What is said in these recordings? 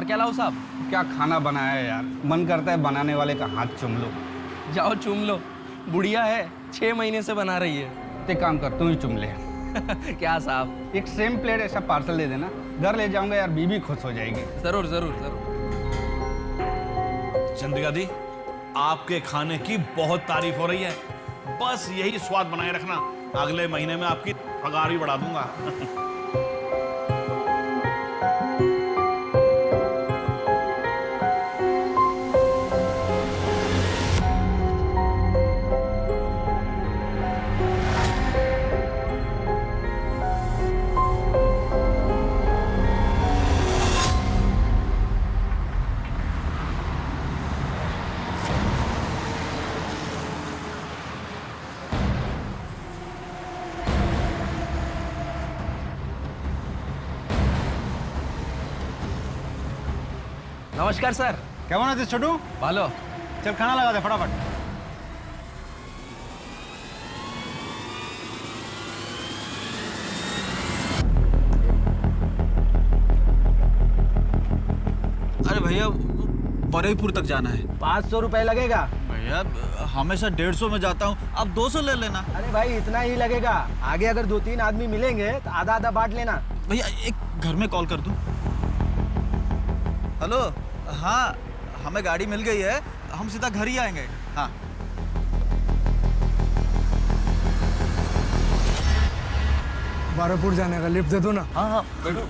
और क्या लाऊं साहब? क्या खाना बनाया है यार, मन करता है बनाने वाले का हाथ चूम लो। जाओ चूम लो, बुढ़िया है, 6 महीने से बना रही है। एक काम कर, तू ही चुम ले। क्या साहब? एक सेम प्लेट ऐसा पार्सल दे देना, घर ले जाऊंगा यार, बीबी खुश हो जाएगी। जरूर जरूर जरूर। चंद्रिका दी, आपके खाने की बहुत तारीफ हो रही है, बस यही स्वाद बनाए रखना, अगले महीने में आपकी पगार भी बढ़ा दूंगा। नमस्कार सर। क्या बना थे छोटू? भालो। चल खाना लगा दे फटाफट। अरे भैया, बरेपुर तक जाना है। 500 रुपए लगेगा। भैया हमेशा 150 में जाता हूँ, अब 200 ले लेना। अरे भाई इतना ही लगेगा, आगे अगर 2-3 आदमी मिलेंगे तो आधा आधा बांट लेना। भैया एक घर में कॉल कर दूँ? हेलो, हाँ हमें गाड़ी मिल गई है, हम सीधा घर ही आएंगे। हाँ बारापुर जाने का लिफ्ट दे दो ना। हाँ हाँ बैठो।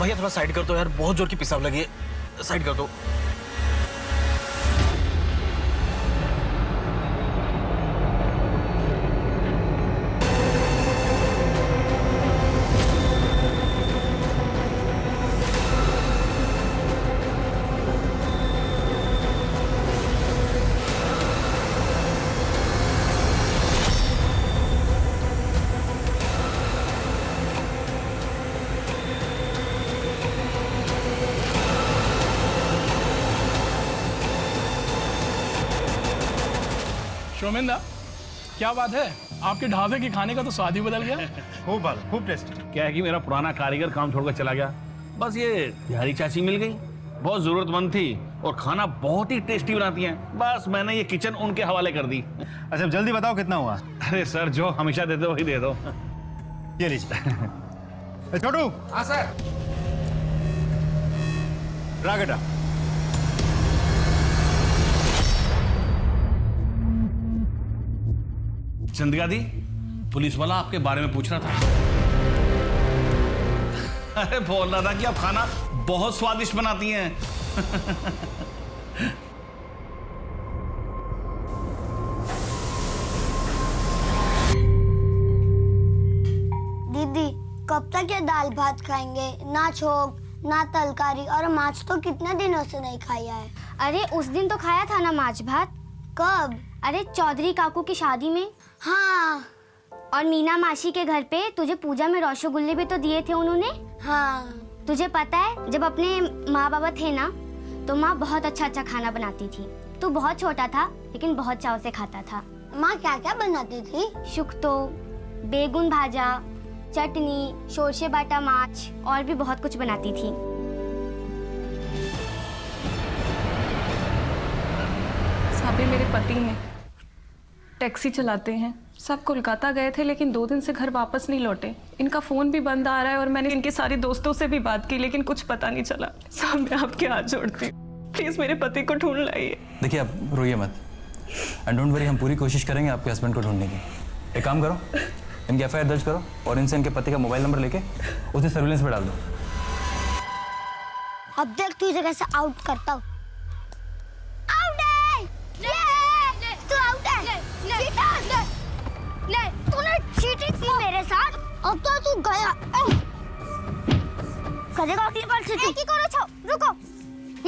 भैया थोड़ा साइड कर दो यार, बहुत जोर की पेशाब लगी है, साइड कर दो। शोमेंदा, क्या बात है, आपके ढाबे के खाने का तो स्वाद ही बदल गया। खूब टेस्टी। क्या है कि मेरा पुराना कारीगर काम छोड़कर चला गया, बस ये बिहारी चाची मिल गई, बहुत जरूरतमंद थी और खाना बहुत ही टेस्टी बनाती हैं, बस मैंने ये किचन उनके हवाले कर दी। अच्छा जल्दी बताओ कितना हुआ? अरे सर, जो हमेशा देते हो वही दे दो। ये लीजिए। छोटू। हाँ सर। रागड़ा। चंद्रिका दी, पुलिस वाला आपके बारे में पूछ रहा था। अरे बोल रहा था कि आप खाना बहुत स्वादिष्ट बनाती हैं। दीदी कब तक ये दाल भात खाएंगे? ना छोक ना तरकारी, और माछ तो कितने दिनों से नहीं खाया है। अरे उस दिन तो खाया था ना माछ भात। कब? अरे चौधरी काकू की शादी में। हाँ। और मीना मासी के घर पे तुझे पूजा में रसगुल्ले भी तो दिए थे उन्होंने। हाँ। तुझे पता है, जब अपने माँ बाबा थे ना तो माँ बहुत अच्छा अच्छा खाना बनाती थी। तू बहुत छोटा था लेकिन बहुत चाव से खाता था। माँ क्या क्या बनाती थी? शुक्तो, बेगुन भाजा, चटनी, शोरशे बाटा माछ और भी बहुत कुछ बनाती थी। साबे मेरे पति हैं, टैक्सी चलाते हैं, सब कोलकाता गए थे लेकिन 2 दिन से घर वापस नहीं लौटे। इनका फ़ोन भी बंद आ रहा है और मैंने इनके सारे दोस्तों से भी बात की लेकिन कुछ पता नहीं चला। साहब मैं आपके हाथ जोड़ती हूँ, प्लीज़ मेरे पति को ढूंढ लाइए। देखिए आप रोइए मत, एंड डोंट वरी, हम पूरी कोशिश करेंगे आपके हस्बैंड को ढूंढने की। एक काम करो, इनकी एफआईआर दर्ज करो और इनसे इनके पति का मोबाइल नंबर लेके उसे सर्विलेंस पे डाल दो। अब देख तुझे कैसे आउट करता हूँ। तूने चीटिंग की मेरे साथ, अब तो तू गया। करेगा अगली बार चीटिंग? एक ही करो, छो रुको,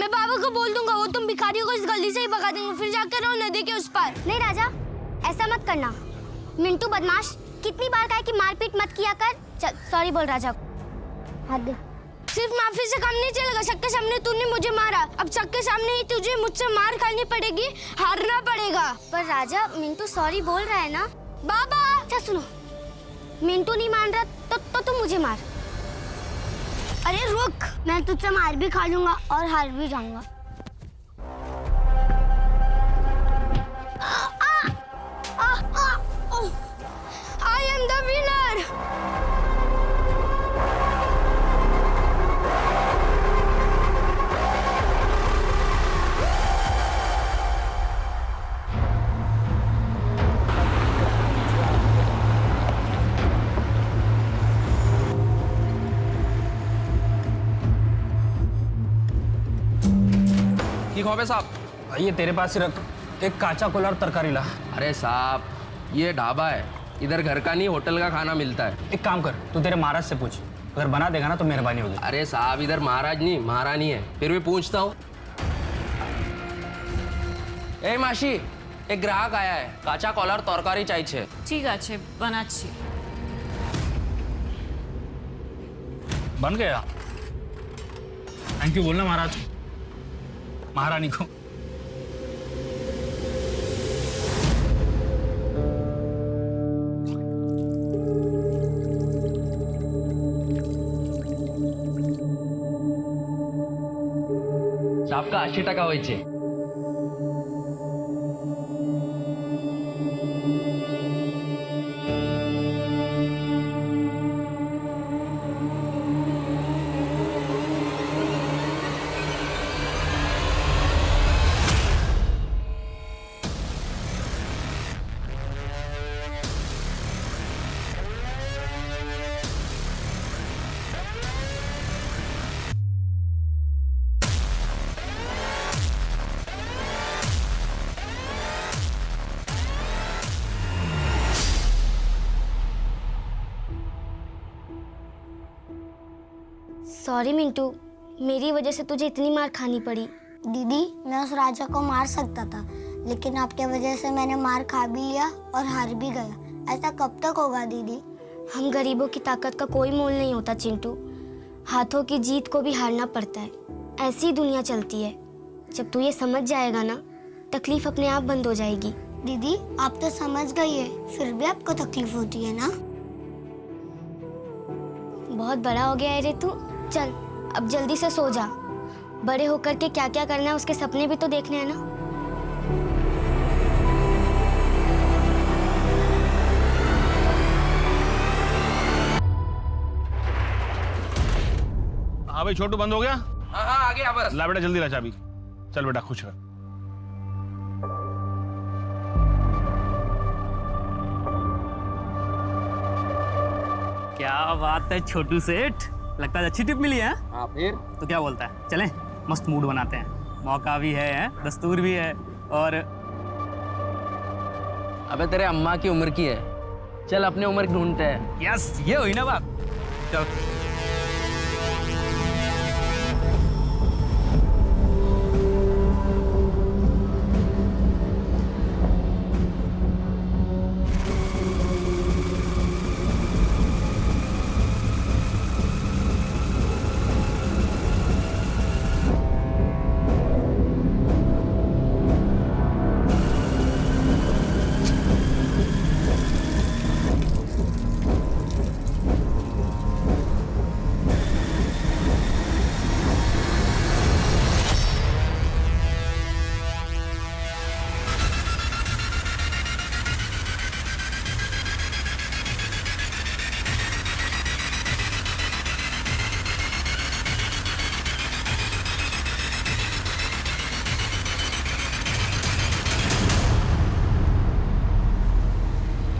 मैं बाबा को बोल दूंगा, वो तुम भिखारियों को इस गली से ही भगा देंगे, फिर जाकर रहो नदी के उस पार। नहीं राजा, ऐसा मत करना। मिंटू बदमाश, कितनी बार कहा कि मारपीट मत किया कर। चल सॉरी बोल राजा। हाथ दे। सिर्फ माफी से काम नहीं चलेगा। सबके सामने तूने मुझे मारा, अब सबके सामने ही तुझे मुझसे मार खानी पड़ेगी, हारना पड़ेगा। पर राजा, मिंटू सॉरी बोल रहा है ना। बाबा अच्छा सुनो, मिंटू नहीं मान रहा तो तुम मुझे मार। अरे रुक, मैं तुझसे मार भी खा लूंगा और हार भी जाऊंगा। I am the winner. की खौफे साहब? ये तेरे पास ही रख, एक काचा कोलार तरकारी ला। अरे साहब, ये ढाबा है, इधर घर का नहीं होटल का खाना मिलता है। एक काम कर, तू तेरे महाराज से पूछ, अगर बना देगा ना तो मेहरबानी होगी। अरे साहब, इधर महाराज नहीं महारानी है, फिर भी पूछता हूँ। ए मासी, एक ग्राहक आया है, काचा कॉलर तरकारी चाहिए। ठीक আছে বানাচ্ছি। बन गया। थैंक यू बोलना महाराज, महारानी को। आपका 80 টাকা হয়েছে। सॉरी मिंटू, मेरी वजह से तुझे इतनी मार खानी पड़ी। दीदी, मैं उस राजा को मार सकता था, लेकिन आपके वजह से मैंने मार खा भी लिया और हार भी गया। ऐसा कब तक होगा दीदी? हम गरीबों की ताकत का कोई मोल नहीं होता चिंटू, हाथों की जीत को भी हारना पड़ता है। ऐसी ही दुनिया चलती है। जब तू ये समझ जाएगा ना, तकलीफ अपने आप बंद हो जाएगी। दीदी, आप तो समझ गई है, फिर भी आपको तकलीफ होती है ना? बहुत बड़ा हो गया है रे तू। चल अब जल्दी से सो जा। बड़े होकर के क्या क्या करना है उसके सपने भी तो देखने हैं ना। हाँ भाई, छोटू बंद हो गया? हाँ हाँ, आ गया बस। ला बेटा जल्दी ला चाबी। चल बेटा, खुश रह। क्या बात है छोटू सेठ, लगता है अच्छी टिप मिली है। हाँ फिर तो क्या बोलता है, चलें मस्त मूड बनाते हैं, मौका भी है, दस्तूर भी है। और अबे तेरे अम्मा की उम्र की है, चल अपने उम्र की ढूंढते हैं। यस, ये हुई ना बात। चल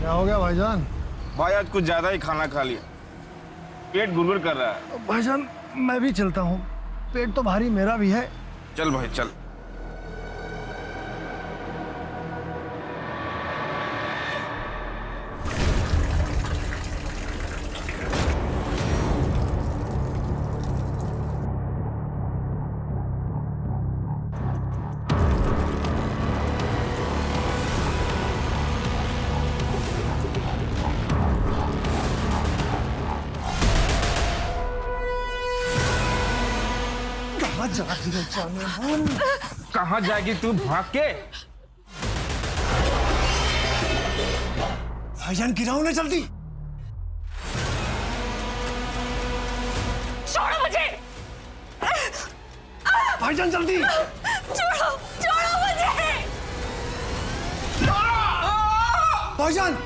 क्या हो गया भाईजान? भाई आज कुछ ज्यादा ही खाना खा लिया, पेट गुड़गुड़ कर रहा है। भाईजान मैं भी चलता हूँ, पेट तो भारी मेरा भी है। चल भाई चल। कहाँ जा रही है जाने मन? कहाँ जाएगी तू भाग के? भाईजान गिराओ ना जल्दी। छोड़ो मुझे, भाईजान जल्दी। छोड़ो छोड़ो मुझे। भाईजान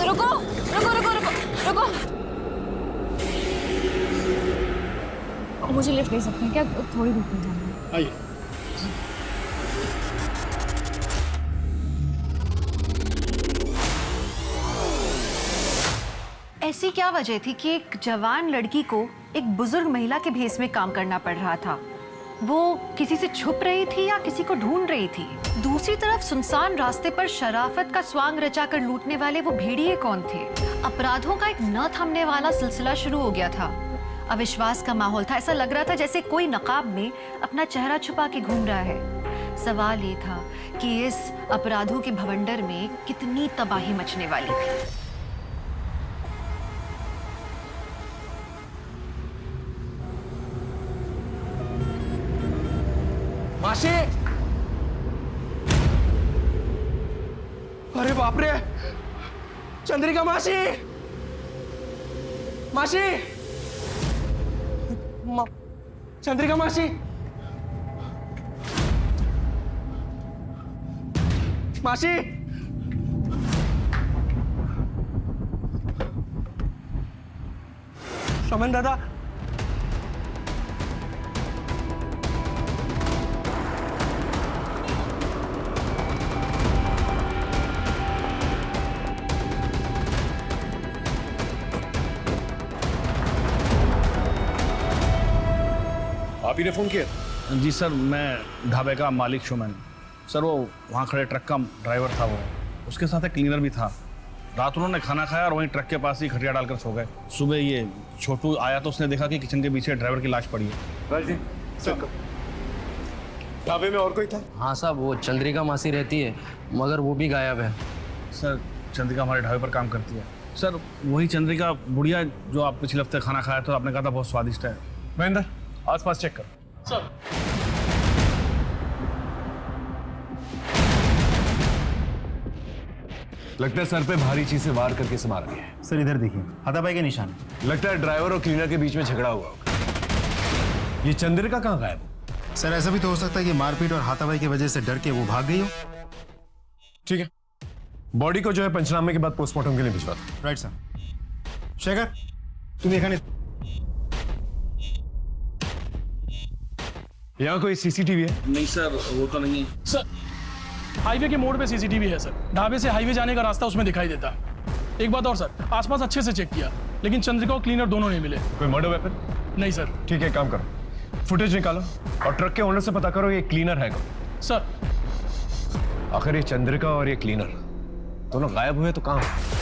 रुको रुको रुको रुको रुको, मुझे लिफ्ट ले सकते हैं क्या? थोड़ी दूर पर जाना है। आइए। ऐसी क्या वजह थी कि एक जवान लड़की को एक बुजुर्ग महिला के भेष में काम करना पड़ रहा था? वो किसी से छुप रही थी या किसी को ढूंढ रही थी? दूसरी तरफ सुनसान रास्ते पर शराफत का स्वांग रचाकर लूटने वाले वो भेड़िए कौन थे? अपराधों का एक न थमने वाला सिलसिला शुरू हो गया था। अविश्वास का माहौल था। ऐसा लग रहा था जैसे कोई नकाब में अपना चेहरा छुपा के घूम रहा है। सवाल ये था कि इस अपराधों के भवंडर में कितनी तबाही मचने वाली थी। मासी, अरे बाप रे, चंद्रिका मासी, मासी, चंद्रिका मासी, मासी, शमन दादा, आप ही ने फोन किया? जी सर, मैं ढाबे का मालिक शुमन। सर वो वहाँ खड़े ट्रक का ड्राइवर था, वो उसके साथ एक क्लीनर भी था। रात उन्होंने खाना खाया और वहीं ट्रक के पास ही खटिया डालकर सो गए। सुबह ये छोटू आया तो उसने देखा कि किचन के पीछे ड्राइवर की लाश पड़ी है। ढाबे में और कोई था? हाँ साहब, वो चंद्रिका मासी रहती है मगर वो भी गायब है। सर चंद्रिका हमारे ढाबे पर काम करती है। सर वही चंद्रिका बुढ़िया जो आप पिछले हफ्ते खाना खाया तो आपने कहा था बहुत स्वादिष्ट है। महेंद्र आसपास चेक कर। सर लगता है सर पे भारी चीज से वार करके इसे मारा गया है। सर इधर देखिए, हाथापाई के निशान। लगता है ड्राइवर और क्लीनर के बीच में झगड़ा हुआ होगा। ये चंद्रिका कहाँ गायब हो? सर ऐसा भी तो हो सकता है कि मारपीट और हाथापाई की वजह से डर के वो भाग गई हो। ठीक है, बॉडी को जो है पंचनामे के बाद पोस्टमार्टम के लिए भिजवा दो। Right sir. शेखर तुम एखाने यहाँ कोई सीसीटीवी है? नहीं सर, वो तो नहीं। सर हाईवे के मोड़ पे सीसीटीवी है सर। ढाबे से हाईवे जाने का रास्ता उसमें दिखाई देता है। एक बात और सर, आसपास अच्छे से चेक किया लेकिन चंद्रिका और क्लीनर दोनों नहीं मिले। कोई मर्डर वेपन? नहीं सर। ठीक है, काम करो, फुटेज निकालो और ट्रक के ओनर से पता करो ये क्लीनर है कौन। सर आखिर ये चंद्रिका और ये क्लीनर दोनों गायब हुए तो कहाँ है?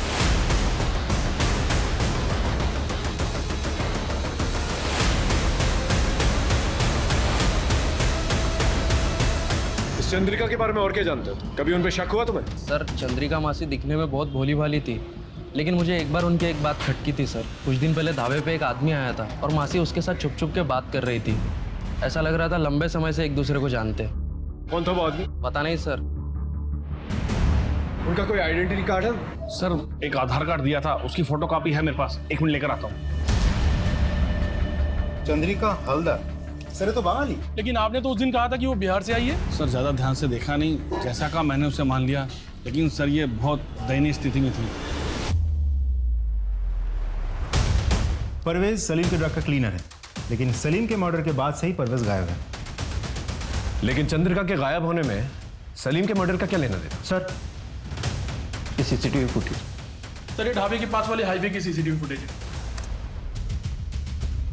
चंद्रिका के बारे में और क्या जानते हो? कभी उन पे शक हुआ तुम्हें? सर चंद्रिका मासी दिखने में बहुत भोली भाली थी, लेकिन मुझे एक बार उनकी एक बात खटकी थी सर। कुछ दिन पहले ढाबे पे एक आदमी आया था और मासी उसके साथ छुप छुप के बात कर रही थी। ऐसा लग रहा था लंबे समय से एक दूसरे को जानते। कौन था वो आदमी? पता नहीं सर। उनका कोई आइडेंटिटी कार्ड है? सर एक आधार कार्ड दिया था, उसकी फोटो कॉपी है मेरे पास। एक मिनट लेकर आता हूँ। चंद्रिका हवलदार, सर ये तो बंगाली। लेकिन आपने तो उस दिन कहा था कि वो बिहार से आई है। सर ज़्यादा ध्यान से देखा नहीं, जैसा कहा मैंने उसे मान लिया, लेकिन सर ये बहुत दयनीय स्थिति में थी। परवेज सलीम के ट्रक का क्लीनर है, लेकिन सलीम के मर्डर के बाद से ही परवेज गायब है। लेकिन चंद्रिका के गायब होने में सलीम के मर्डर का क्या लेना देना? सर ये सीसीटीवी फुटेज। सर ये ढाबे के पास वाले हाईवे की सीसीटीवी फुटेज है।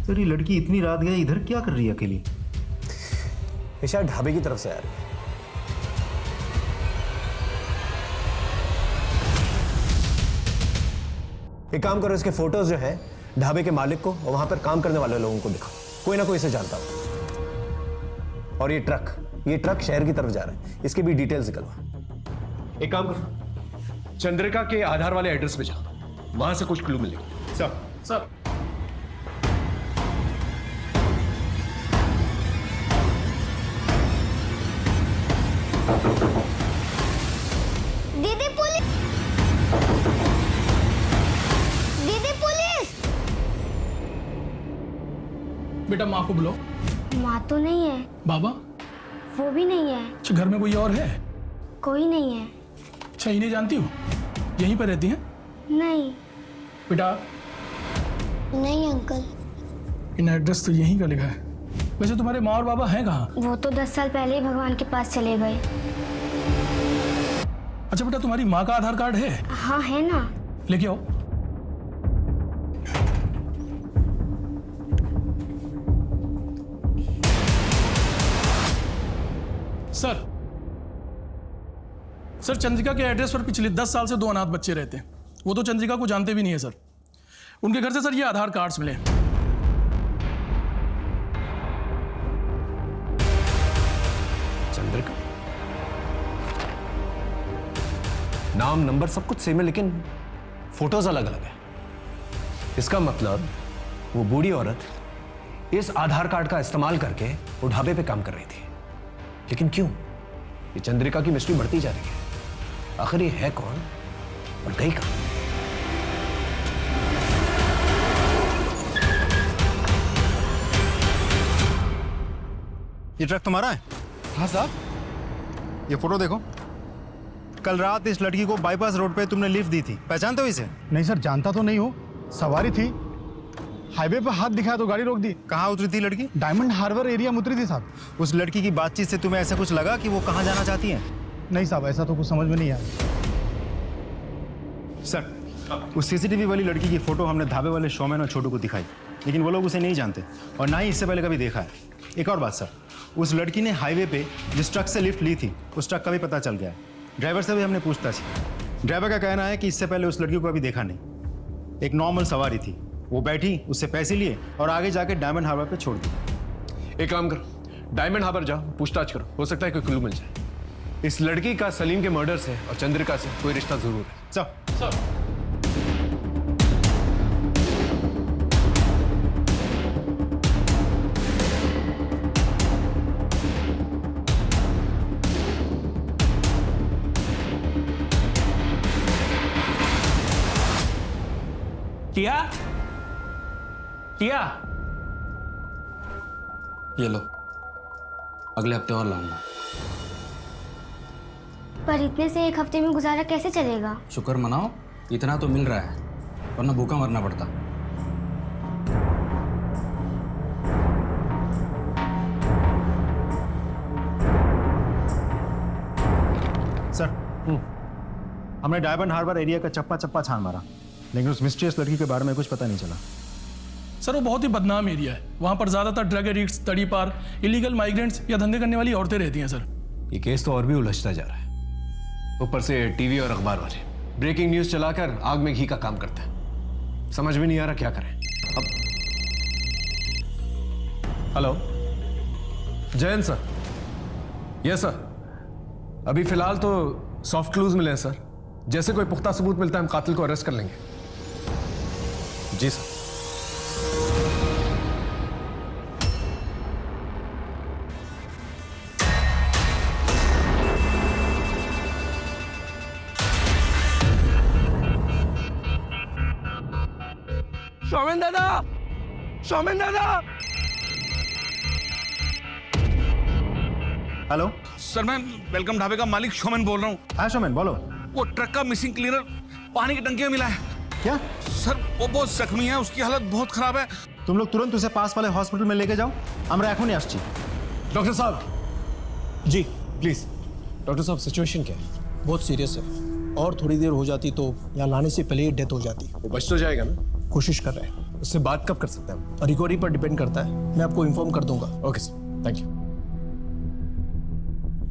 सर ये लड़की इतनी रात गई इधर क्या कर रही है अकेली? ये शायद ढाबे की तरफ से आ रही है। एक काम करो, इसके फोटोज जो है ढाबे के मालिक को और वहां पर काम करने वाले लोगों को दिखाओ, कोई ना कोई इसे जानता हो। और ये ट्रक शहर की तरफ जा रहा है, इसकी भी डिटेल्स निकलवा। एक काम करो, चंद्रिका के आधार वाले एड्रेस पे जाओ, वहां से कुछ क्लू मिलेगा। सर दीदी पुलिस! दीदी पुलिस! बेटा माँ को बुलाओ। माँ तो नहीं है, बाबा? वो भी नहीं है, अच्छा घर में कोई और है? कोई नहीं है। अच्छा इन्हें जानती हो? यहीं पर रहती हैं? नहीं। बेटा नहीं अंकल। इन एड्रेस तो यहीं का लिखा है। वैसे तुम्हारे माँ और बाबा हैं कहाँ? वो तो 10 साल पहले ही भगवान के पास चले गए। अच्छा बेटा तुम्हारी माँ का आधार कार्ड है? हाँ है ना। लेके आओ। सर चंद्रिका के एड्रेस पर पिछले 10 साल से 2 अनाथ बच्चे रहते हैं। वो तो चंद्रिका को जानते भी नहीं है सर। उनके घर से सर ये आधार कार्ड्स मिले। चंद्रिका, नाम नंबर सब कुछ सेम है, लेकिन फोटोज अलग अलग है। इसका मतलब वो बूढ़ी औरत इस आधार कार्ड का इस्तेमाल करके वो ढाबे पे काम कर रही थी। लेकिन क्यों? ये चंद्रिका की मिस्ट्री बढ़ती जा रही है। आखिर ये है कौन और गई कहां? ये ट्रक तुम्हारा है? हाँ साहब। ये फोटो देखो, कल रात इस लड़की को बाईपास रोड पे तुमने लिफ्ट दी थी, पहचानते हो इसे? नहीं सर, जानता तो नहीं हूँ। सवारी थी, हाईवे पर हाथ दिखाया तो गाड़ी रोक दी। कहाँ उतरी थी लड़की? डायमंड हार्बर एरिया में उतरी थी साहब। उस लड़की की बातचीत से तुम्हें ऐसा कुछ लगा कि वो कहाँ जाना चाहती है? नहीं साहब, ऐसा तो कुछ समझ में नहीं आया। सर, उस सीसीटीवी वाली लड़की की फोटो हमने ढाबे वाले शोमैन और छोटू को दिखाई, लेकिन वो लोग उसे नहीं जानते और ना ही इससे पहले कभी देखा है। एक और बात सर, उस लड़की ने हाईवे पे जिस ट्रक से लिफ्ट ली थी, उस ट्रक का भी पता चल गया है। ड्राइवर से भी हमने पूछताछ की। ड्राइवर का कहना है कि इससे पहले उस लड़की को कभी देखा नहीं। एक नॉर्मल सवारी थी, वो बैठी, उससे पैसे लिए और आगे जाके डायमंड हार्बर पे छोड़ दी। एक काम करो, डायमंड हार्बर जाओ, पूछताछ करो, हो सकता है कोई क्लू मिल जाए। इस लड़की का सलीम के मर्डर से और चंद्रिका से कोई रिश्ता जरूर है। सर टिया, टिया, ये लो, अगले हफ्ते और लाऊंगा। पर इतने से एक हफ्ते में गुजारा कैसे चलेगा? शुक्र मनाओ, इतना तो मिल रहा है, वरना भूखा मरना पड़ता। सर, हमने डायमंड हार्बर एरिया का चप्पा चप्पा छान मारा, लेकिन उस मिस्टीरियस लड़की के बारे में कुछ पता नहीं चला। सर वो बहुत ही बदनाम एरिया है। वहाँ पर ज़्यादातर ड्रग एडिक्ट्स, तड़ी पार, इलीगल माइग्रेंट्स या धंधे करने वाली औरतें रहती हैं सर। ये केस तो और भी उलझता जा रहा है। ऊपर से टीवी और अखबार वाले ब्रेकिंग न्यूज चलाकर आग में घी का काम करते हैं। समझ में नहीं आ रहा क्या करें अब। Hello, Jayant sir. Yes sir, अभी फिलहाल तो सॉफ्ट क्लूज मिले हैं सर। जैसे कोई पुख्ता सबूत मिलता है हम कातिल को अरेस्ट कर लेंगे। जी सर। शौमेन दादा, शौमेन दादा। हेलो सर, मैं वेलकम ढाबे का मालिक शोमैन बोल रहा हूँ। हाँ शोमैन बोलो। वो ट्रक का मिसिंग क्लीनर पानी की टंकी में मिला है। क्या? सर वो बहुत जख्मी है, उसकी हालत बहुत खराब है। तुम लोग तुरंत उसे पास वाले हॉस्पिटल में लेके जाओ। हमरा एखोनी आसছি। डॉक्टर साहब। जी प्लीज। डॉक्टर साहब, सिचुएशन क्या है? बहुत सीरियस है, और थोड़ी देर हो जाती तो यहाँ लाने से पहले ही डेथ हो जाती। वो बच तो जाएगा ना? कोशिश कर रहे हैं। उससे बात कब कर सकते हैं हम? रिकवरी पर डिपेंड करता है, मैं आपको इन्फॉर्म कर दूंगा। Okay sir, thank you.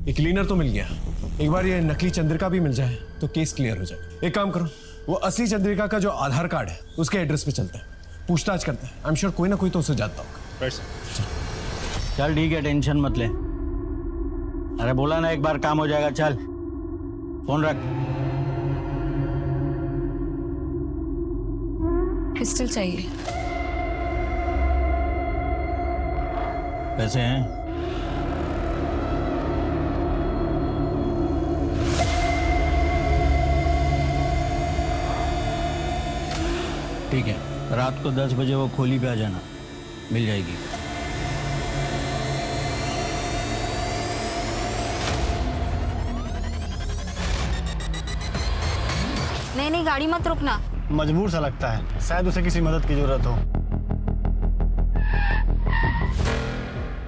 ये क्लीनर तो मिल गया, एक बार ये नकली चंद्रिका भी मिल जाए तो केस क्लियर हो जाए। एक काम करो, वो असली चंद्रिका का जो आधार कार्ड है उसके एड्रेस पे चलते हैं। पूछताछ करते हैं। आई एम श्योर कोई ना कोई तो उसे जानता होगा। Right sir. चल ठीक है, टेंशन मत ले। अरे बोला ना एक बार काम हो जाएगा। चल फोन रख। पिस्टल चाहिए। पैसे हैं? ठीक है, रात को 10 बजे वो खोली पे आ जाना, मिल जाएगी। नहीं, गाड़ी मत रुकना। मजबूर सा लगता है, शायद उसे किसी मदद की जरूरत हो।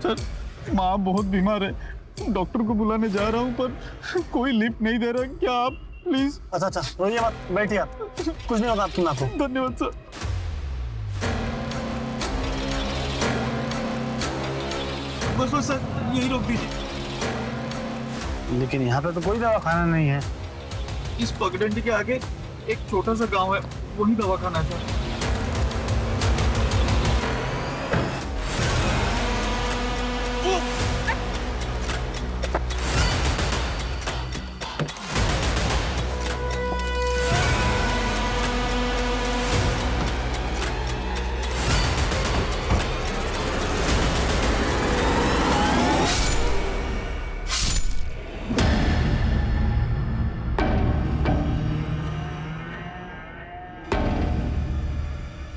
सर माँ बहुत बीमार है, डॉक्टर को बुलाने जा रहा हूँ पर कोई लिफ्ट नहीं दे रहा। क्या आप प्लीज। अच्छा रोइए मत, बैठिए आप, कुछ नहीं होगा आपकी माँ को। धन्यवाद सर। बस सर यही रोक दीजिए। लेकिन यहाँ पे तो कोई दवाखाना नहीं है। इस पगडंडी के आगे एक छोटा सा गांव है, वही दवाखाना है सर।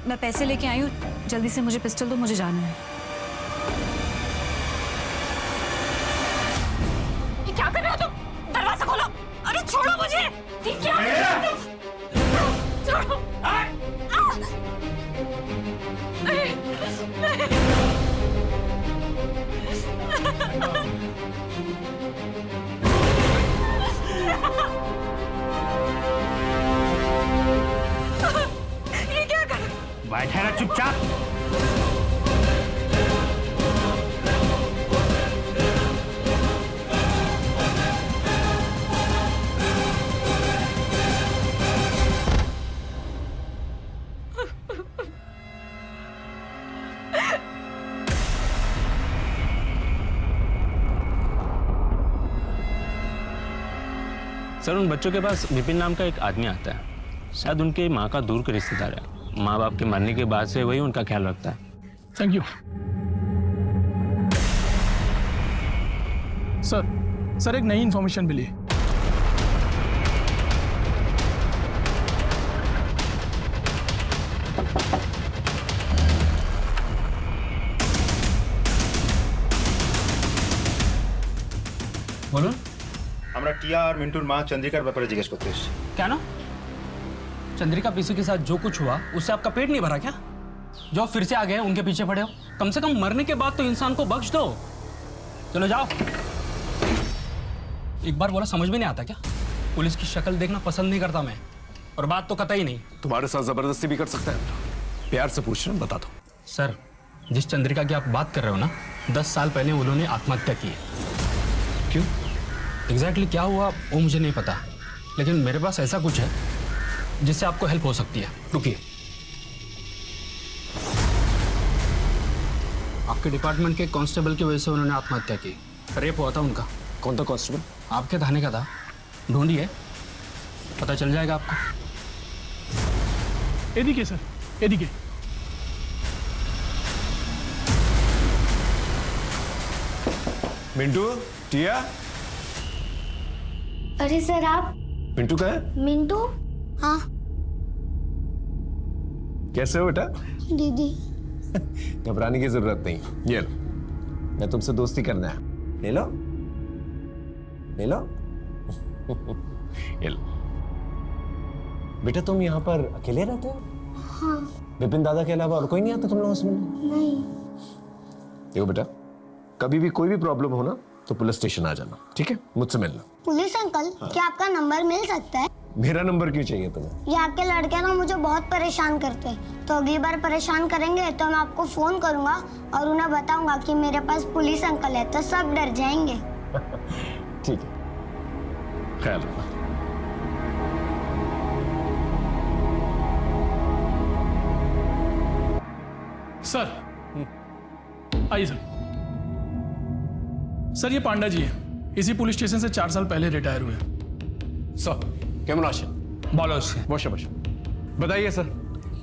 मैं पैसे लेके आई हूँ, जल्दी से मुझे पिस्टल दो, मुझे जाना है। ये क्या कर रहे हो तुम? दरवाजा खोलो। अरे छोड़ो मुझे। ये क्या कर रहे हो तुम? छोड़ो। ये क्या कर? बैठे रह चुपचाप। सर उन बच्चों के पास विपिन नाम का एक आदमी आता है, शायद उनके माँ का दूर का रिश्तेदार है। माँ बाप के मरने के बाद से वही उनका ख्याल रखता है। Thank you sir. एक नई इंफॉर्मेशन मिली। बोलो। আমরা টিয়া আর মিন্টুর মা চন্দ্রিকার ব্যাপারে জিজ্ঞেস করতে এসেছি। क्या ना? चंद्रिका पीसी के साथ जो कुछ हुआ उससे आपका पेट नहीं भरा क्या? जो फिर से आ गए उनके पीछे पड़े हो? कम से कम मरने के बाद तो इंसान को बख्श दो। चलो जाओ। एक बार बोला समझ में नहीं आता क्या? पुलिस की शक्ल देखना पसंद नहीं करता मैं, और बात तो कतई नहीं। तुम्हारे साथ जबरदस्ती भी कर सकता है, प्यार से पूछ रहे हैं, बता दो। सर जिस चंद्रिका की आप बात कर रहे हो ना, 10 साल पहले उन्होंने आत्महत्या की है। क्यों? एग्जैक्टली क्या हुआ वो मुझे नहीं पता, लेकिन मेरे पास ऐसा कुछ है जिससे आपको हेल्प हो सकती है। रुकिए। आपके डिपार्टमेंट के कांस्टेबल की वजह से उन्होंने आत्महत्या की। रेप हुआ था उनका। कौन था कांस्टेबल? आपके थाने का था। ढूंढिए, पता चल जाएगा आपको। এদিকে স্যার, এদিকে। मिंटू, टिया। अरे सर आप? मिंटू कहाँ है? मिंटू? हाँ। कैसे हो बेटा? दीदी। घबराने की जरूरत नहीं, ये लो, मैं तुमसे दोस्ती करना है। ले लो, ले लो। ये लो। बेटा तुम यहाँ पर अकेले रहते हो? हाँ। विपिन दादा के अलावा और कोई नहीं आता तुम लोगों से मिलने? नहीं। देखो बेटा, कभी भी कोई भी प्रॉब्लम हो ना तो पुलिस स्टेशन आ जाना, ठीक है? मुझसे मिलना। पुलिस अंकल, क्या आपका नंबर मिल सकता है? मेरा नंबर क्यों चाहिए तुम्हें? ये आपके लड़के ना मुझे बहुत परेशान करते हैं, तो अगली बार परेशान करेंगे तो मैं आपको फोन करूंगा और उन्हें बताऊंगा कि मेरे पास पुलिस अंकल है, तो सब डर जाएंगे। ठीक है, ख्याल रखना। सर आइए सर। सर ये पांडा जी हैं, इसी पुलिस स्टेशन से 4 साल पहले रिटायर हुए। सर केमन आशे भालो আছে। বসে বসে बताइए सर,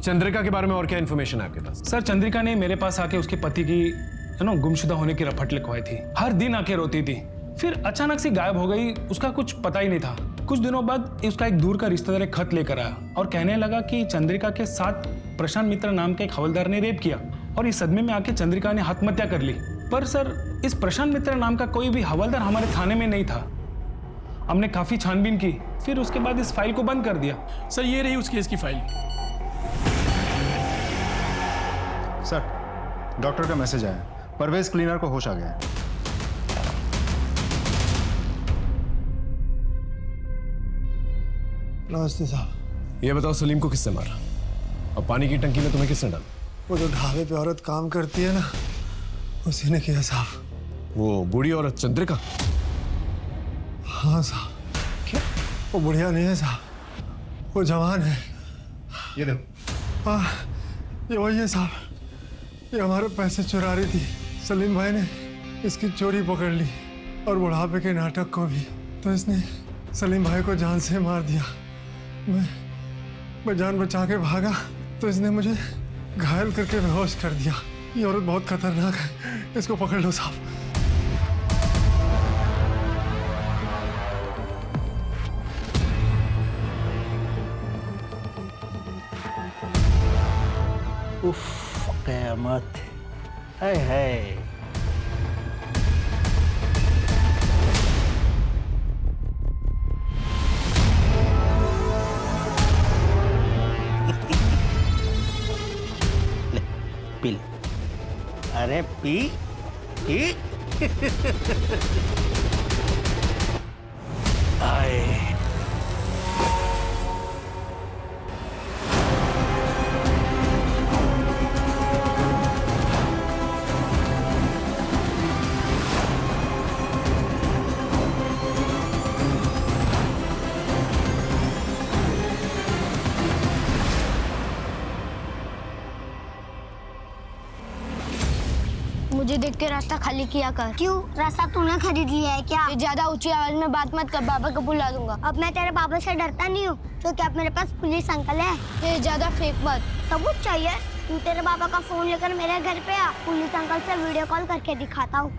चंद्रिका के बारे में और क्या इन्फॉर्मेशन है आपके पास? सर चंद्रिका ने मेरे पास आके उसके पति की गुमशुदा होने की रपट लिखवाई थी। हर दिन आके रोती थी, फिर अचानक से गायब हो गई, उसका कुछ पता ही नहीं था। कुछ दिनों बाद उसका एक दूर का रिश्तेदार एक खत लेकर आया और कहने लगा कि चंद्रिका के साथ प्रशांत मित्रा नाम के एक हवलदार ने रेप किया और इस सदमे में आके चंद्रिका ने आत्महत्या कर ली। पर सर इस प्रशांत मित्रा नाम का कोई भी हवलदार हमारे थाने में नहीं था। हमने काफी छानबीन की, फिर उसके बाद इस फाइल को बंद कर दिया। सर ये रही उस केस की फाइल। सर डॉक्टर का मैसेज आया, परवेज क्लीनर को होश आ गया है। नमस्ते साहब। ये बताओ सलीम को किससे मारा और पानी की टंकी में तुम्हें किसने डाला? वो जो ढाबे पे औरत काम करती है ना, उसी ने किया साहब। वो बूढ़ी औरत चंद्रिका? हाँ साहब। क्या? वो बुढ़िया नहीं है साहब, वो जवान है। ये देखो। हाँ ये वही है साहब, ये हमारे पैसे चुरा रही थी। सलीम भाई ने इसकी चोरी पकड़ ली और बुढ़ापे के नाटक को भी, तो इसने सलीम भाई को जान से मार दिया। मैं जान बचा के भागा तो इसने मुझे घायल करके बेहोश कर दिया। ये औरत बहुत खतरनाक है, इसको पकड़ लो साहब। उफ क़यामत है। ले पी ले। अरे पी पी। आए मुझे देख के रास्ता खाली किया कर। क्यों? रास्ता तूने खरीद लिया है क्या? ये ज्यादा ऊंची आवाज में बात मत कर, बाबा को बुला दूंगा। अब मैं तेरे पापा से डरता नहीं हूँ, क्योंकि अब मेरे पास पुलिस अंकल है। ये ज्यादा फेंक मत। सबूत चाहिए? तू तेरे पापा का फोन लेकर मेरे घर पे आ, पुलिस अंकल से वीडियो कॉल करके दिखाता हूँ।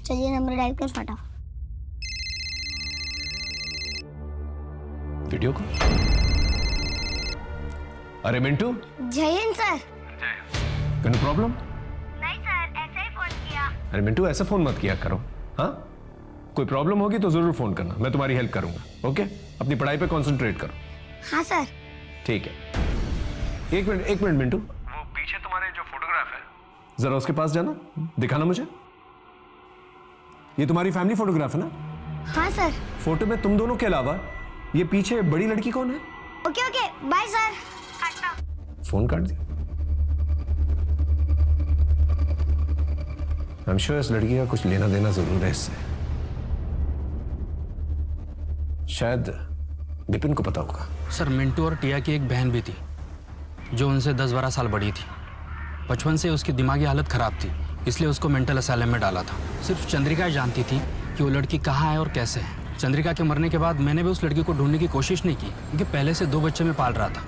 चलिए नंबर डायल कर फटाफट। वीडियो को। अरे मिंटू। जय हिंद सर। कोई प्रॉब्लम? नहीं सर, ऐसे ही फोन किया। अरे मिंटू ऐसा फोन मत किया करो। हाँ कोई प्रॉब्लम होगी तो जरूर फोन करना, मैं तुम्हारी हेल्प करूंगा। ओके अपनी पढ़ाई पे कंसंट्रेट करो। हाँ सर। ठीक है। एक मिनट मिंटू, वो पीछे तुम्हारे जो फोटोग्राफ है जरा उसके पास जाना, दिखाना मुझे। ये तुम्हारी फैमिली फोटोग्राफ है ना? हाँ सर। फोटो में तुम दोनों के अलावा ये पीछे बड़ी लड़की कौन है? Okay okay bye sir. काटना। फोन काट दिया। आई एम श्योर इस लड़की का कुछ लेना देना जरूर है इससे। शायद विपिन को पता होगा। सर मिंटू और टिया की एक बहन भी थी जो उनसे 10-12 साल बड़ी थी। बचपन से उसकी दिमागी हालत खराब थी, इसलिए उसको मेंटल असाइलम में डाला था। सिर्फ चंद्रिका जानती थी कि वो लड़की कहाँ है और कैसे है। चंद्रिका के मरने के बाद मैंने भी उस लड़की को ढूंढने की कोशिश नहीं की, क्योंकि पहले से 2 बच्चे मैं पाल रहा था।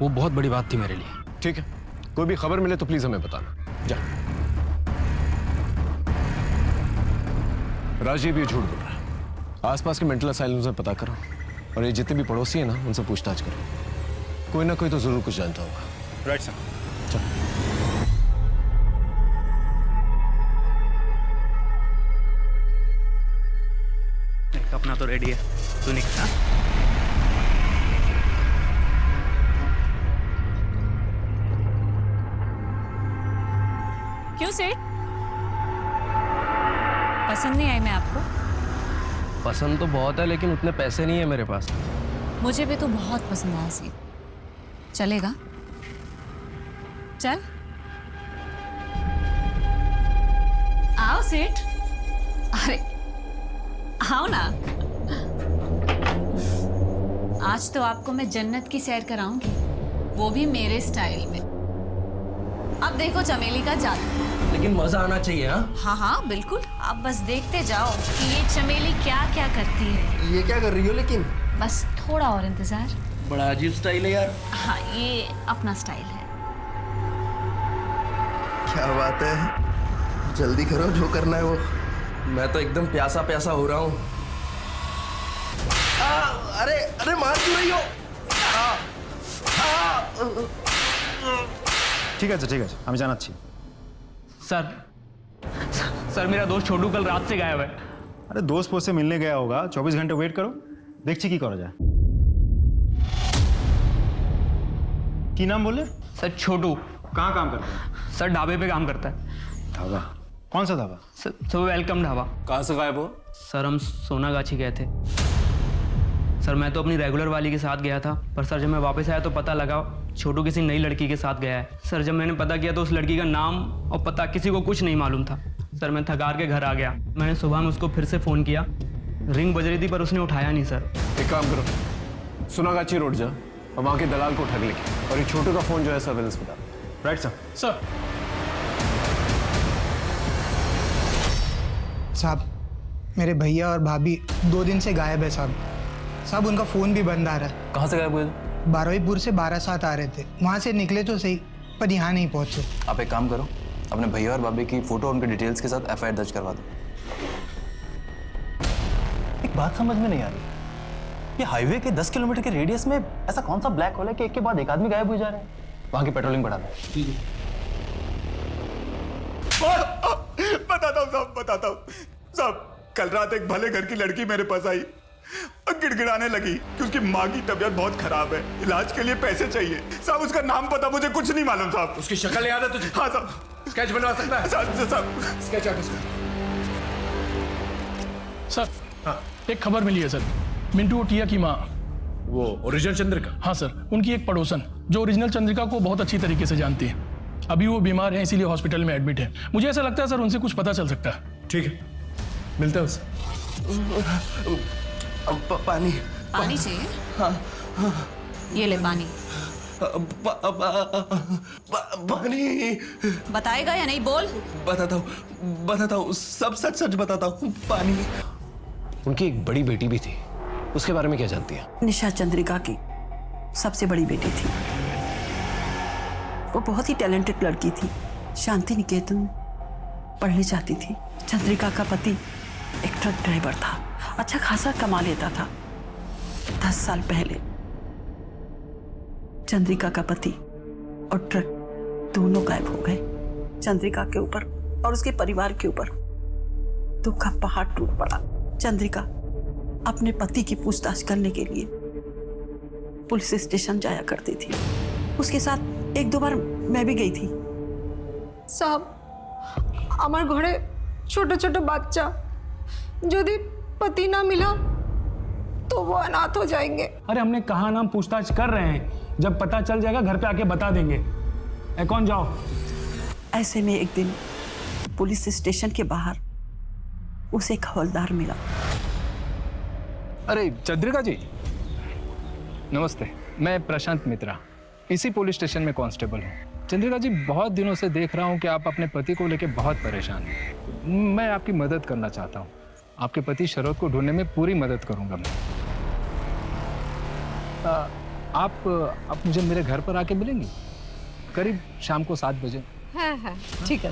वो बहुत बड़ी बात थी मेरे लिए। ठीक है, कोई भी खबर मिले तो प्लीज हमें बताना। जा। राजीव ये झूठ बोल रहा है। आसपास के मेंटल असाइलम से पता करो और ये जितने भी पड़ोसी है ना उनसे पूछताछ करो। कोई ना कोई तो जरूर कुछ जानता होगा। Right sir. अपना तो रेडी है, तू निकल। हाँ? क्यों सेठ, पसंद नहीं आई मैं आपको? पसंद तो बहुत है लेकिन उतने पैसे नहीं है मेरे पास। मुझे भी तो बहुत पसंद आया सेठ। चलेगा? चल आओ सेठ। अरे आओ ना, आज तो आपको मैं जन्नत की सैर कराऊंगी, वो भी मेरे स्टाइल में। अब देखो चमेली का जादू। लेकिन मजा आना चाहिए। हाँ हाँ बिल्कुल, आप बस देखते जाओ कि ये चमेली क्या क्या करती है। ये क्या कर रही हो लेकिन? बस थोड़ा और इंतजार। बड़ा अजीब स्टाइल है यार। हाँ ये अपना स्टाइल है। क्या बात है, जल्दी करो जो करना है वो। मैं तो एकदम प्यासा प्यासा हो रहा हूँ। अरे अरे मार क्यों रही हो? ঠিক আছে ঠিক আছে, আমি জানাচ্ছি। सर मेरा दोस्त छोटू कल रात से गायब है। अरे दोस्त पोस्त से मिलने गया होगा, 24 घंटे वेट करो, देखছি কি করা যায়। কি नाम बोले? सर छोटू। कहाँ काम करता है? सर ढाबे पे काम करता है। ढाबा? कौन सा ढाबा? Sir welcome dhaba. कहाँ से गायब हो? सर हम सोनागाछी गए थे। सर मैं तो अपनी रेगुलर वाली के साथ गया था, पर सर जब मैं वापस आया तो पता लगा छोटू किसी नई लड़की के साथ गया है। सर जब मैंने पता किया तो उस लड़की का नाम और पता किसी को कुछ नहीं मालूम था। सर मैं थकार के घर आ गया। मैंने सुबह में उसको फिर से फ़ोन किया, रिंग बज रही थी पर उसने उठाया नहीं। सर एक काम करो, सोनागाछी रोड जा और वहाँ के दलाल को ठग लेके, और ये छोटू का फ़ोन जो है सर्वेलेंस बता। Right sir. सर साहब, मेरे भैया और भाभी 2 दिन से गायब है साहब। साहब उनका फ़ोन भी बंद आ रहा है। कहाँ से गायब हुए? बारहवीपुर से 12-7 आ रहे थे, वहाँ से निकले तो सही पर यहाँ नहीं पहुँचे। आप एक काम करो, अपने भैया और भाभी की फ़ोटो उनके डिटेल्स के साथ FIR दर्ज करवा दो। एक बात समझ में नहीं आ रही, ये हाईवे के 10 किलोमीटर के रेडियस में ऐसा कौन सा ब्लैक होल है कि एक के बाद एक आदमी गायब हो जा रहे हैं? वहाँ की पेट्रोलिंग बढ़ा दो। बताता हूँ साहब, बताता हूँ साहब। कल रात एक भले घर की लड़की मेरे पास आई और गिड़गिड़ाने लगी कि उसकी माँ की तबीयत बहुत खराब है, इलाज के लिए पैसे चाहिए। साहब उसका नाम पता मुझे कुछ नहीं मालूम साहब। उसकी शक्ल याद है तुझे? हाँ साहब। स्केच बनवा सकता है? साहब स्केच आर्टिस्ट। सर हाँ, एक खबर मिली है सर, मिंटू और टिया की माँ, वो ओरिजिनल चंद्रिका? हाँ सर, उनकी एक पड़ोसन जो ओरिजिनल चंद्रिका को बहुत अच्छी तरीके से जानती है। अभी वो बीमार है इसीलिए हॉस्पिटल में एडमिट है। मुझे ऐसा लगता है सर उनसे कुछ पता चल सकता है। ठीक है, मिलते हैं उससे। पानी पानी चाहिए? हाँ ये ले पानी। पानी बताएगा या नहीं? बोल। बताता हूँ, सब सच सच बताता हूँ। पानी। उनकी एक बड़ी बेटी भी थी, उसके बारे में क्या जानती है? निशा चंद्रिका की सबसे बड़ी बेटी थी। वो बहुत ही टैलेंटेड लड़की थी, शांति निकेतन पढ़नी चाहती थी। चंद्रिका का पति एक ट्रक ड्राइवर था, अच्छा खासा कमा लेता था। 10 साल पहले चंद्रिका का पति और ट्रक दोनों गायब हो गए। चंद्रिका के ऊपर और उसके परिवार के ऊपर दुख का पहाड़ टूट पड़ा। चंद्रिका अपने पति की पूछताछ करने के लिए पुलिस स्टेशन जाया करती थी। उसके साथ 1-2 बार मैं भी गई थी। साहब আমার ঘরে ছোট ছোট বাচ্চা, যদি पति ना मिला तो वो अनाथ हो जाएंगे। अरे हमने कहा नाम पूछताछ कर रहे हैं, जब पता चल जाएगा घर पे आके बता देंगे। कौन जाओ। ऐसे में एक दिन पुलिस स्टेशन के बाहर उसे एक हवलदार मिला। अरे चंद्रिका जी, नमस्ते। मैं प्रशांत मित्रा, इसी पुलिस स्टेशन में कांस्टेबल हूँ। चंद्रिका जी, बहुत दिनों से देख रहा हूँ कि आप अपने पति को लेकर बहुत परेशान हैं। मैं आपकी मदद करना चाहता हूँ। आपके पति शरद को ढूंढने में पूरी मदद करूँगा मैं। आप मुझे मेरे घर पर आके मिलेंगी करीब शाम को 7 बजे। हाँ हाँ ठीक है।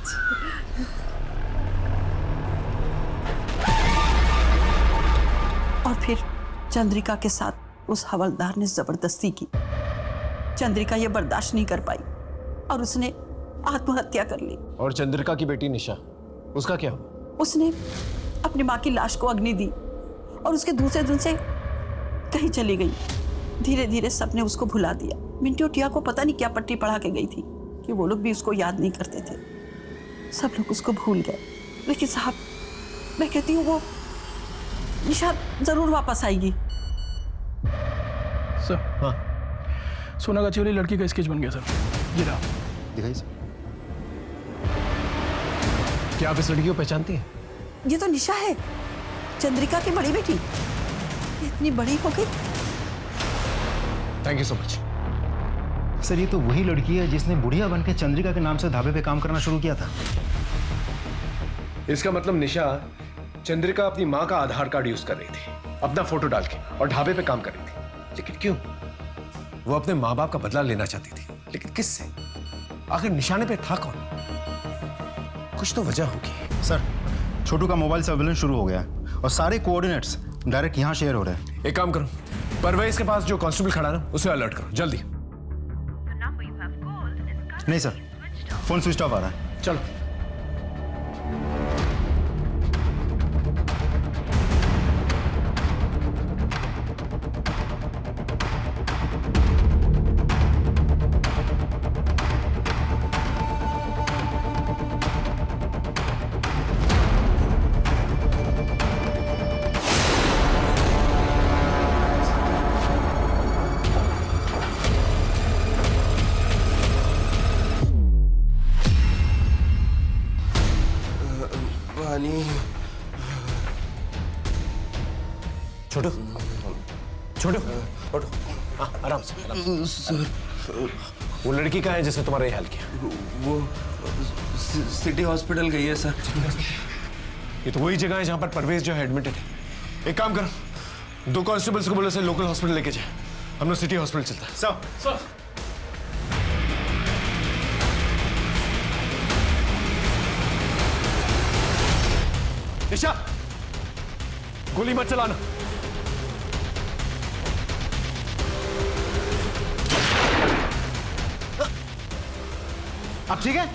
और फिर चंद्रिका के साथ उस हवलदार ने जबरदस्ती की। चंद्रिका ये बर्दाश्त नहीं कर पाई और उसने आत्महत्या कर ली। और चंद्रिका की बेटी निशा, उसका क्या? उसने अपनी माँ की लाश को अग्नि दी और उसके दूसरे दिन से कहीं चली गई। धीरे धीरे सबने उसको भुला दिया। मिंटू टिया को पता नहीं क्या पट्टी पढ़ा के गई थी कि वो लोग भी उसको याद नहीं करते थे। सब लोग उसको भूल गए। लेकिन साहब, मैं कहती हूँ वो निशा जरूर वापस आएगी। सर, हाँ, सोनागाछी वाली लड़की का स्केच बन गया सर। ये रहा। दिखाइए सर। क्या आप इस लड़की को पहचानती हैं? ये तो निशा है, चंद्रिका की बड़ी बेटी। इतनी बड़ी हो गई। Thank you so much. Sir, ये तो वही लड़की है जिसने बुढ़िया बन के चंद्रिका के नाम से ढाबे पे काम करना शुरू किया था। इसका मतलब निशा चंद्रिका अपनी माँ का आधार कार्ड यूज कर रही थी, अपना फोटो डाल के, और ढाबे पे काम कर रही थी। लेकिन क्यों? वो अपने माँ बाप का बदला लेना चाहती थी, लेकिन किससे? आखिर निशाने पे था कौन? कुछ तो वजह होगी। सर, छोटू का मोबाइल सर्वेलेंस शुरू हो गया है और सारे कोऑर्डिनेट्स डायरेक्ट यहाँ शेयर हो रहे हैं। एक काम करो, परवेज के पास जो कांस्टेबल खड़ा ना, उसे अलर्ट करो जल्दी। नहीं सर, फोन स्विच ऑफ आ रहा है। चलो। छोटू, छोटू, उठो। हाँ, आराम से, आराम से। वो लड़की कहाँ है जिसने तुम्हारा ये हाल किया? वो सिटी हॉस्पिटल गई है सर। ये तो वही जगह है जहाँ पर परवेज जो है एडमिटेड है। एक काम करो, 2 कांस्टेबल्स को बोलो से लोकल हॉस्पिटल लेके जाए। हम लोग सिटी हॉस्पिटल चलता है। सर, निशा, गोली मत चलाना। आप ठीक है?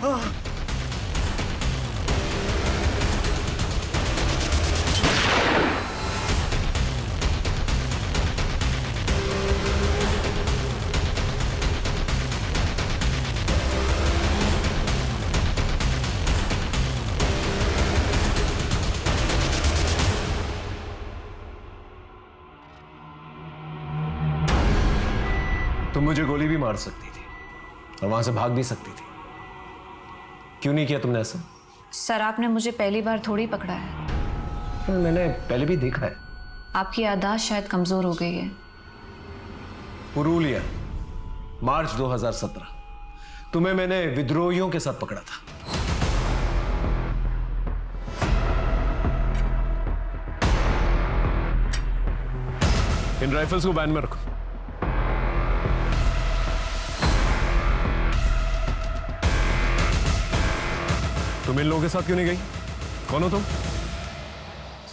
तुम मुझे गोली भी मार सकती थी और वहां से भाग भी सकती थी। क्यों नहीं किया तुमने ऐसा? सर, आपने मुझे पहली बार थोड़ी पकड़ा है। मैंने पहले भी देखा है। आपकी याददाश्त शायद कमजोर हो गई है। पुरुलिया, मार्च 2017। तुम्हें मैंने विद्रोहियों के साथ पकड़ा था। इन राइफल्स को वैन में रखो। तुम इन लोगों के साथ क्यों नहीं गई? कौन हो तुम?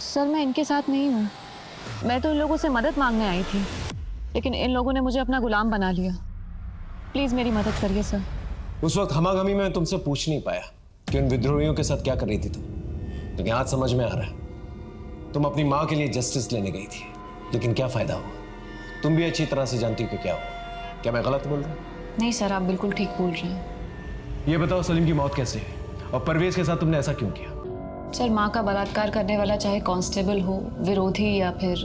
सर, मैं इनके साथ नहीं हूँ। मैं तो इन लोगों से मदद मांगने आई थी, लेकिन इन लोगों ने मुझे अपना गुलाम बना लिया। प्लीज मेरी मदद करिए सर। उस वक्त हमागमी में तुमसे पूछ नहीं पाया कि उन विद्रोहियों के साथ क्या कर रही थी तुम, लेकिन आज समझ में आ रहा है। तुम अपनी माँ के लिए जस्टिस लेने गई थी, लेकिन क्या फायदा हुआ? तुम भी अच्छी तरह से जानती हो कि क्या हुआ। क्या मैं गलत बोल रहा हूँ? नहीं सर, आप बिल्कुल ठीक बोल रहे हैं। ये बताओ, सलीम की मौत कैसे है और परवेज के साथ तुमने ऐसा क्यों किया? सर, माँ का बलात्कार करने वाला चाहे कांस्टेबल हो, विरोधी या फिर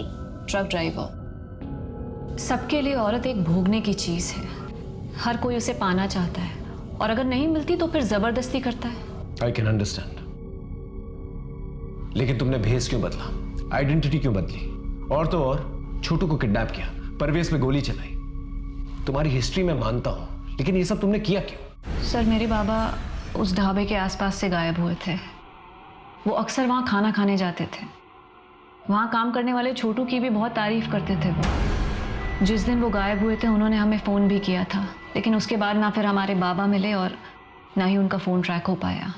ट्रक ड्राइवर, सबके लिए औरत एक भोगने की चीज है। हर कोई उसे पाना चाहता है, और अगर नहीं मिलती तो फिर जबरदस्ती करता है। आई कैन अंडरस्टैंड, लेकिन तुमने भेस क्यों बदला, आइडेंटिटी क्यों बदली, और तो और छोटू को किडनैप किया, परवेज पे गोली चलाई। तुम्हारी हिस्ट्री में मानता हूं, लेकिन ये सब तुमने किया क्यों? सर, मेरे बाबा उस ढाबे के आसपास से गायब हुए थे। वो अक्सर वहाँ खाना खाने जाते थे। वहाँ काम करने वाले छोटू की भी बहुत तारीफ करते थे वो। जिस दिन वो गायब हुए थे उन्होंने हमें फ़ोन भी किया था, लेकिन उसके बाद ना फिर हमारे बाबा मिले और ना ही उनका फ़ोन ट्रैक हो पाया।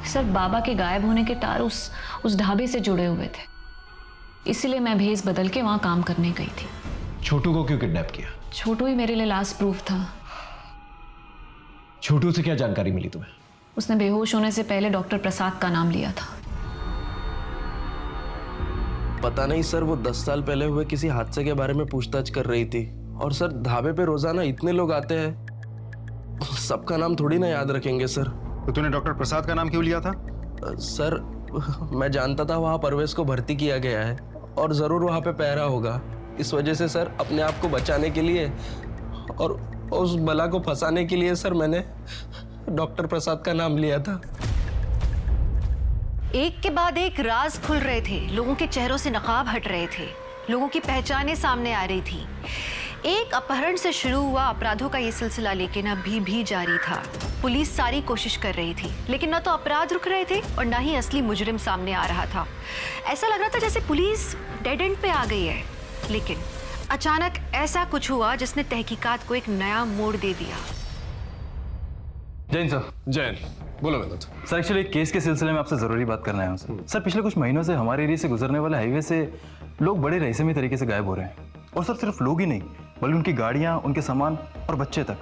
सर, बाबा के गायब होने के तार उस ढाबे से जुड़े हुए थे, इसलिए मैं भेस बदल के वहाँ काम करने गई थी। छोटू को क्यों किडनैप किया? छोटू ही मेरे लिए लास्ट प्रूफ था। छोटू से क्या जानकारी मिली तुम्हें? उसने बेहोश होने से पहले डॉक्टर प्रसाद का नाम लिया था। पता नहीं सर, वो 10 साल पहले हुए किसी हादसे के बारे में पूछताछ कर रही थी। और सर ढाबे पे रोजाना इतने लोग आते हैं, सबका नाम थोड़ी ना याद रखेंगे सर। तो तूने डॉक्टर प्रसाद का नाम क्यों लिया था? सर मैं जानता था वहाँ परवेज को भर्ती किया गया है और ज़रूर वहाँ पे पहरा होगा। इस वजह से सर अपने आप को बचाने के लिए और उस बला को फंसाने के लिए सर मैंने डॉक्टर प्रसाद का नाम लिया था। एक के बाद एक राज खुल रहे थे, लोगों के चेहरों से नकाब हट रहे थे, लोगों की पहचानें सामने आ रही थी। एक अपहरण से शुरू हुआ अपराधों का ये सिलसिला लेकिन अभी भी जारी था। पुलिस सारी कोशिश कर रही थी, लेकिन न तो अपराध रुक रहे थे और न ही असली मुजरिम सामने आ रहा था। ऐसा लग रहा था जैसे पुलिस डेड एंड पे आ गई है। लेकिन अचानक ऐसा कुछ हुआ जिसने तहकीकात को एक नया मोड़ दे दिया। जैन सर। जैन, बोलो विनोद। सर एक्चुअली केस के सिलसिले में आपसे ज़रूरी बात करना है सर। पिछले कुछ महीनों से हमारे एरिया से गुजरने वाले हाईवे से लोग बड़े रहस्यमय तरीके से गायब हो रहे हैं। और सर सिर्फ लोग ही नहीं, बल्कि उनकी गाड़ियाँ, उनके सामान और बच्चे तक,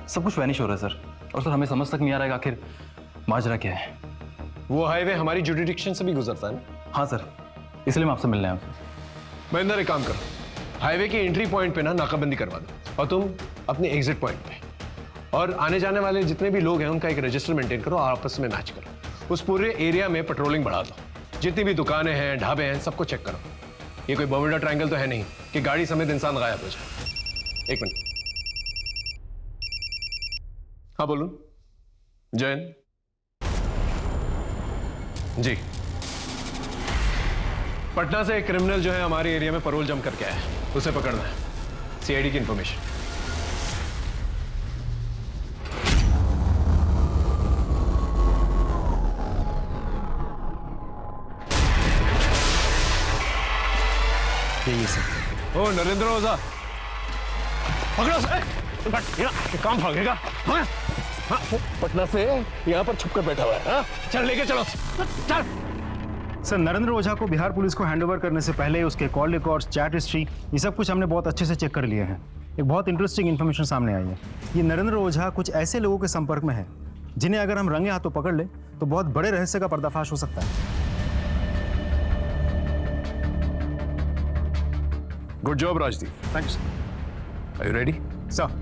सब कुछ वैनिश हो रहा है सर। और सर हमें समझ तक नहीं आ रहा है आखिर माजरा क्या है। वो हाईवे हमारी जुडिडिक्शन से भी गुजरता है ना? हाँ सर, इसलिए मैं आपसे मिलने आया हूँ। महेंद्र एक काम करो, हाईवे के एंट्री पॉइंट पे ना नाकाबंदी करवा दो और तुम अपने एग्जिट पॉइंट पे, और आने जाने वाले जितने भी लोग हैं उनका एक रजिस्टर मेंटेन करो और आपस में मैच करो। उस पूरे एरिया में पेट्रोलिंग बढ़ा दो, जितनी भी दुकानें हैं, ढाबे हैं, सबको चेक करो। ये कोई बर्मुडा ट्रायंगल तो है नहीं कि गाड़ी समेत इंसान गायब हो जाए। एक मिनट। हाँ बोलूं? जैन जी, पटना से एक क्रिमिनल जो है हमारे एरिया में परोल जम करके आया है, उसे पकड़ना है। सीआईडी की इंफॉर्मेशन। यही सर। ओ नरेंद्र ओझा, पकड़ो से। काम भागेगा। हाँ? हाँ? पटना से यहाँ पर छुपकर बैठा हुआ है। हाँ? चल लेके चलो, चल। सर नरेंद्र ओझा को बिहार पुलिस को हैंडओवर करने से पहले उसके कॉल रिकॉर्ड्स, चैट हिस्ट्री, ये सब कुछ हमने बहुत अच्छे से चेक कर लिए हैं। एक बहुत इंटरेस्टिंग इन्फॉर्मेशन सामने आई है। ये नरेंद्र ओझा कुछ ऐसे लोगों के संपर्क में है जिन्हें अगर हम रंगे हाथों पकड़ ले तो बहुत बड़े रहस्य का पर्दाफाश हो सकता है। Good job Rajdeep. Thanks. Are you ready? Sir.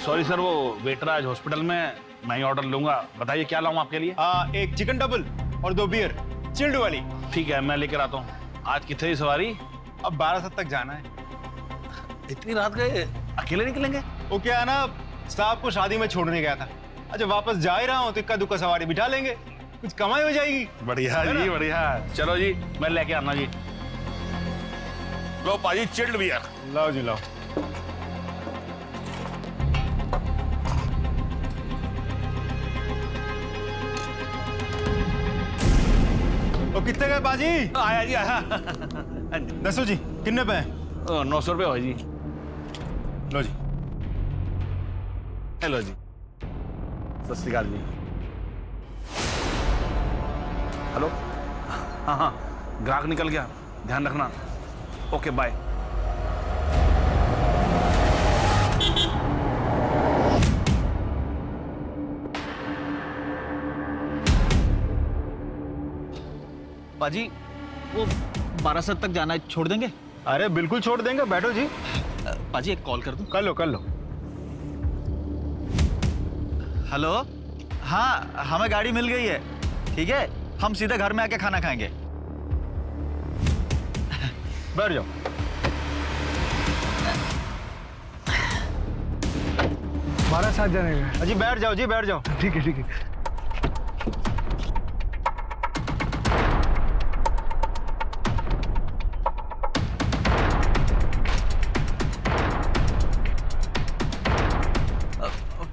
Sorry sir, वो वेटर आज हॉस्पिटल में, मैं ही ऑर्डर लूंगा। बताइए क्या लाऊं आपके लिए? एक चिकन डबल और 2 बियर चिल्ड वाली। ठीक है, मैं लेकर आता हूँ। आज कितनी सवारी? अब 12 तक जाना है। इतनी रात गए, अकेले निकलेंगे? वो क्या है ना, साहब को शादी में छोड़ने गया था। अच्छा वापस जा ही रहा हूँ तो इक्का दुक्का सवारी बिठा लेंगे, कुछ कमाई हो जाएगी। बढ़िया जी, बढ़िया। चलो जी, मैं लेके आना जी। लो पाजी चिल्ड बियर। लाओ जी लाओ। ओ कितने गए बाजी? आया जी, आया। दसो जी, कितने पे? 900 रुपये हो जी। लो जी। हेलो जी, सत श्री अकाल जी। हेलो। हाँ हाँ, ग्राहक निकल गया, ध्यान रखना। Okay bye. पाजी, वो 12 तक जाना है, छोड़ देंगे? अरे बिल्कुल छोड़ देंगे, बैठो जी। पाजी एक कॉल कर दूं? कर लो कर लो। हेलो। हाँ, हमें गाड़ी मिल गई है। ठीक है, हम सीधे घर में आके खाना खाएंगे। बैठ जाओ। हमारा साथ जाने का। अजी बैठ जाओ जी, बैठ जाओ। ठीक है ठीक है।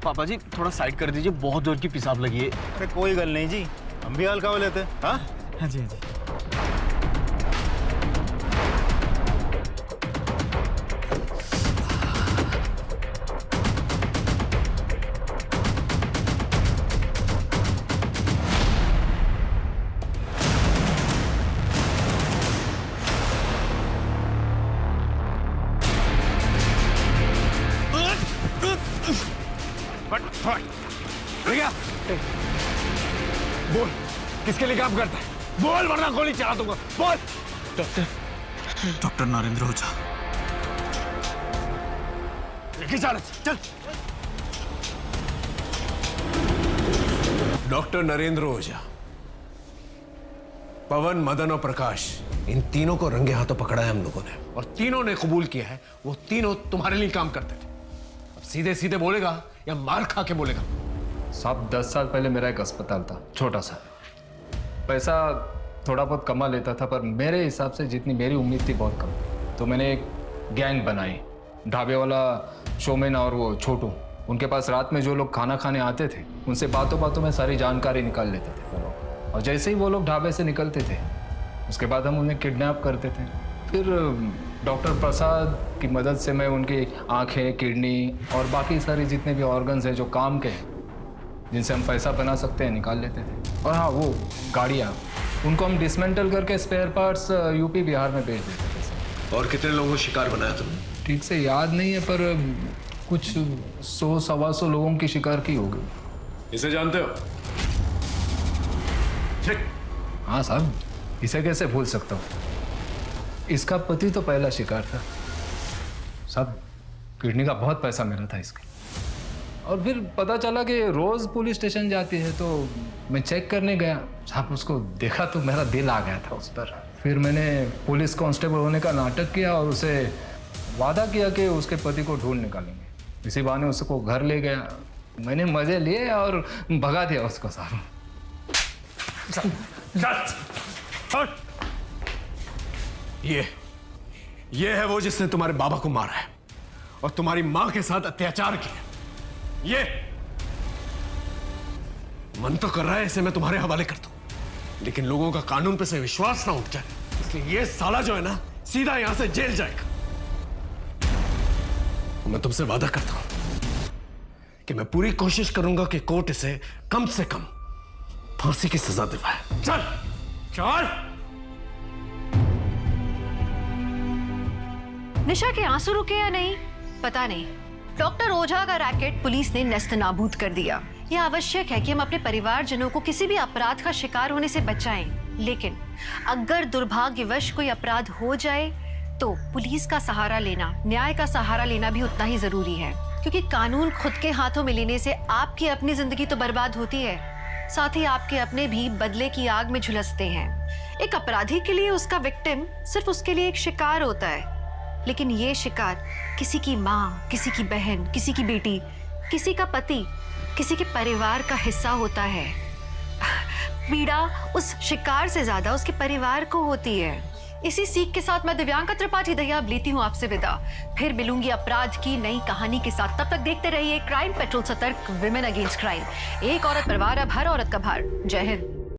पापा जी थोड़ा साइड कर दीजिए, बहुत जोर की पेशाब लगी है। अरे कोई गल नहीं जी, हम भी हल्का हो लेते। हाँ हाँ जी हाँ जी। सकते? बोल, किसके लिए काम करता है? बोल वरना गोली चला दूंगा। बोल। डॉक्टर नरेंद्र ओझा। चल। डॉक्टर नरेंद्र ओझा, पवन, मदन और प्रकाश, इन तीनों को रंगे हाथों पकड़ा है हम लोगों ने, और तीनों ने कबूल किया है वो तीनों तुम्हारे लिए काम करते थे। अब सीधे सीधे बोलेगा या मार खा के बोलेगा? साहब 10 साल पहले मेरा एक अस्पताल था, छोटा सा। पैसा थोड़ा बहुत कमा लेता था, पर मेरे हिसाब से जितनी मेरी उम्मीद थी बहुत कम। तो मैंने एक गैंग बनाई, ढाबे वाला शोमैन और वो छोटू। उनके पास रात में जो लोग खाना खाने आते थे, उनसे बातों बातों में सारी जानकारी निकाल लेते थे वो लोग। और जैसे ही वो लोग ढाबे से निकलते थे, उसके बाद हम उन्हें किडनैप करते थे। फिर डॉक्टर प्रसाद की मदद से मैं उनकी आँखें, किडनी और बाकी सारी जितने भी ऑर्गन्स हैं जो काम के हैं, जिनसे हम पैसा बना सकते हैं, निकाल लेते थे। और हाँ, वो गाड़ियाँ, उनको हम डिसमेंटल करके स्पेयर पार्ट्स यूपी बिहार में बेच देते थे। और कितने लोगों को शिकार बनाया तुमने? ठीक से याद नहीं है, पर कुछ 100-125 लोगों की शिकार की होगी। इसे जानते हो? हाँ साहब, इसे कैसे भूल सकता हूँ? इसका पति तो पहला शिकार था साहब। किडनी का बहुत पैसा मिला था इसके। और फिर पता चला कि रोज पुलिस स्टेशन जाती है, तो मैं चेक करने गया साहब। उसको देखा तो मेरा दिल आ गया था उस पर। फिर मैंने पुलिस कांस्टेबल होने का नाटक किया और उसे वादा किया कि उसके पति को ढूंढ निकालेंगे। इसी बहाने उसको घर ले गया, मैंने मजे लिए और भगा दिया उसको साहब। ये है वो जिसने तुम्हारे बाबा को मारा है और तुम्हारी मां के साथ अत्याचार किया। ये मन तो कर रहा है इसे मैं तुम्हारे हवाले कर दूं, लेकिन लोगों का कानून पे से विश्वास ना उठ जाए, इसलिए ये साला जो है ना, सीधा यहां से जेल जाएगा। मैं तुमसे वादा करता हूं कि मैं पूरी कोशिश करूंगा कि कोर्ट इसे कम से कम फांसी की सजा दिलवाए। चल चल। निशा के आंसू रुके या नहीं पता नहीं। डॉक्टर ओझा का रैकेट पुलिस ने नेस्तनाबूद कर दिया। यह आवश्यक है कि हम अपने परिवारजनों को किसी भी अपराध का शिकार होने से बचाएं, लेकिन अगर दुर्भाग्यवश कोई अपराध हो जाए तो पुलिस का सहारा लेना, न्याय का सहारा लेना भी उतना ही जरूरी है, क्योंकि कानून खुद के हाथों में लेने से आपकी अपनी जिंदगी तो बर्बाद होती है, साथ ही आपके अपने भी बदले की आग में झुलसते हैं। एक अपराधी के लिए उसका विक्टिम सिर्फ उसके लिए एक शिकार होता है, लेकिन ये शिकार किसी की माँ, किसी की बहन, किसी की बेटी, किसी का पति, किसी के परिवार का हिस्सा होता है। पीड़ा उस शिकार से ज्यादा उसके परिवार को होती है। इसी सीख के साथ मैं दिव्यांका त्रिपाठी दहिया लेती हूँ आपसे विदा। फिर मिलूंगी अपराध की नई कहानी के साथ। तब तक देखते रहिए क्राइम पेट्रोल, सतर्क, विमेन अगेंस्ट क्राइम। एक औरत परिवार, अब हर औरत का भार। जय हिंद।